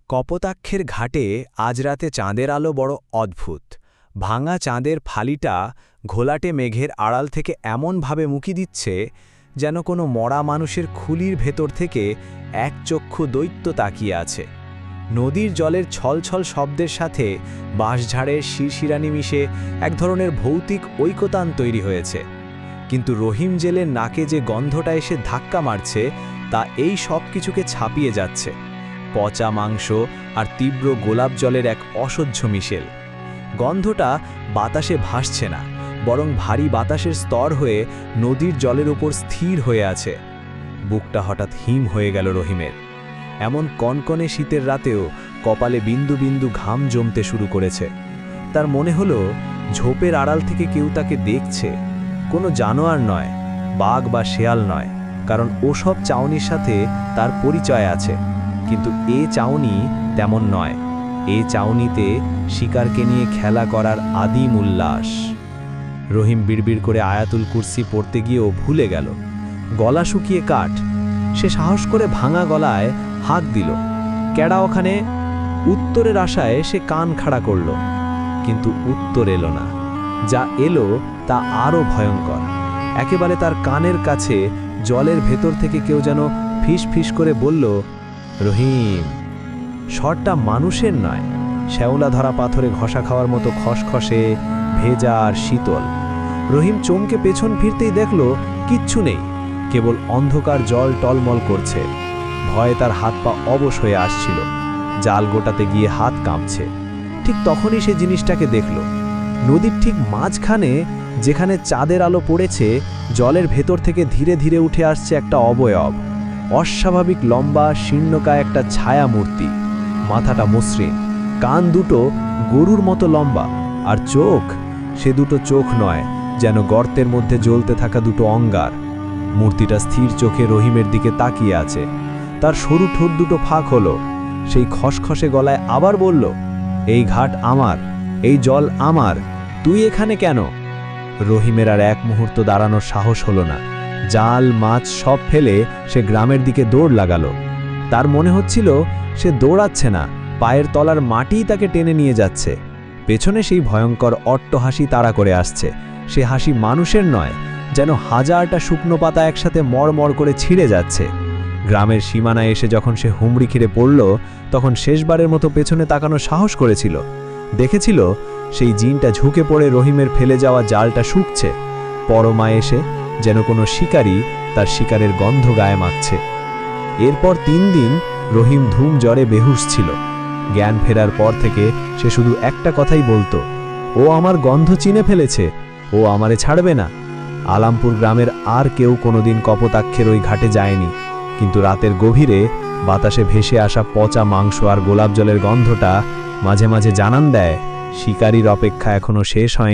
কপোতাক্ষের ঘাটে আজ রাতে চাঁদের আলো বড় অদ্ভুত। ভাঙা চাঁদের ফালিটা ঘোলাটে মেঘের আড়াল থেকে এমনভাবে মুকি দিচ্ছে যেন কোনো মরা মানুষের খুলির ভেতর থেকে এক চক্ষু দৈত্য তাকিয়ে আছে। নদীর জলের ছলছল শব্দের সাথে বাঁশঝাড়ের শিরশিরানি মিশে এক ধরনের ভৌতিক ঐকতান তৈরি হয়েছে। কিন্তু রহিম জেলের নাকে যে গন্ধটা এসে ধাক্কা মারছে তা এই সব কিছুকে ছাপিয়ে যাচ্ছে। পচা মাংস আর তীব্র গোলাপ জলের এক অসহ্য মিশেল। গন্ধটা বাতাসে ভাসছে না, বরং ভারী বাতাসের স্তর হয়ে নদীর জলের উপর স্থির হয়ে আছে। বুকটা হঠাৎ হিম হয়ে গেল রহিমের। এমন কনকনে শীতের রাতেও কপালে বিন্দু বিন্দু ঘাম জমতে শুরু করেছে। তার মনে হলো ঝোপের আড়াল থেকে কেউ তাকে দেখছে। কোনো জানোয়ার নয়, বাঘ বা শেয়াল নয়, কারণ ওসব চাউনির সাথে তার পরিচয় আছে। কিন্তু এ চাউনি তেমন নয়। এ চাউনিতে শিকারকে নিয়ে খেলা করার আদিম উল্লাস। রহিম বিড়বিড় করে আয়াতুল কুরসি পড়তে গিয়েও ভুলে গেল। গলা শুকিয়ে কাঠ। সে সাহস করে ভাঙা গলায় হাঁক দিল। ক্যাড়া ওখানে। উত্তরের আশায় সে কান খাড়া করল, কিন্তু উত্তর এলো না। যা এলো তা আরও ভয়ঙ্কর। একেবারে তার কানের কাছে জলের ভেতর থেকে কেউ যেন ফিস ফিস করে বলল, রহিম। স্বরটা মানুষের নয়, শ্যাওলা ধরা পাথরে ঘষা খাওয়ার মতো খসখসে, ভেজা আর শীতল। রহিম চমকে পেছন ফিরতেই দেখল কিচ্ছু নেই, কেবল অন্ধকার জল টলমল করছে। ভয়ে তার হাত পা অবশ হয়ে আসছিল। জাল গোটাতে গিয়ে হাত কাঁপছে। ঠিক তখনই সে জিনিসটাকে দেখল। নদীর ঠিক মাঝখানে, যেখানে চাঁদের আলো পড়েছে, জলের ভেতর থেকে ধীরে ধীরে উঠে আসছে একটা অবয়ব। অস্বাভাবিক লম্বা শীর্ণকায় একটা ছায়া মূর্তি। মাথাটা মসৃণ, কান দুটো গরুর মতো লম্বা, আর চোখ, সে দুটো চোখ নয়, যেন গর্তের মধ্যে জ্বলতে থাকা দুটো অঙ্গার। মূর্তিটা স্থির চোখে রহিমের দিকে তাকিয়ে আছে। তার সরু ঠোঁট দুটো ফাঁক হলো। সেই খসখসে গলায় আবার বলল, এই ঘাট আমার, এই জল আমার, তুই এখানে কেন? রহিমের আর এক মুহূর্ত দাঁড়ানোর সাহস হলো না। জাল মাছ সব ফেলে সে গ্রামের দিকে দৌড় লাগালো। তার মনে হচ্ছিল সে দৌড়াচ্ছে না, পায়ের তলার মাটিই তাকে টেনে নিয়ে যাচ্ছে। পেছনে সেই ভয়ঙ্কর অট্টহাসি তাড়া করে আসছে। সে হাসি মানুষের নয়, যেন হাজারটা শুকনো পাতা একসাথে মড়মড় করে ছিঁড়ে যাচ্ছে। গ্রামের সীমানায় এসে যখন সে হুমড়ি খেড়ে পড়ল, তখন শেষবারের মতো পেছনে তাকানোর সাহস করেছিল। দেখেছিল সেই জিনটা ঝুঁকে পড়ে রহিমের ফেলে যাওয়া জালটা শুকছে। পরমায় এসে যেন কোনো শিকারী তার শিকারের গন্ধ গায়ে মাখছে। এরপর 3 দিন রহিম ধুম জ্বরে বেহুশ ছিল। জ্ঞান ফেরার পর থেকে সে শুধু একটা কথাই বলতো, ও আমার গন্ধ চিনে ফেলেছে, ও আমারে ছাড়বে না। আলামপুর গ্রামের আর কেউ কোনোদিন কপোতাক্ষের ওই ঘাটে যায়নি, কিন্তু রাতের গভীরে বাতাসে ভেসে আসা পচা মাংস আর গোলাপ জলের গন্ধটা মাঝে মাঝে জানান দেয় শিকারীর অপেক্ষা এখনো শেষ হয়নি।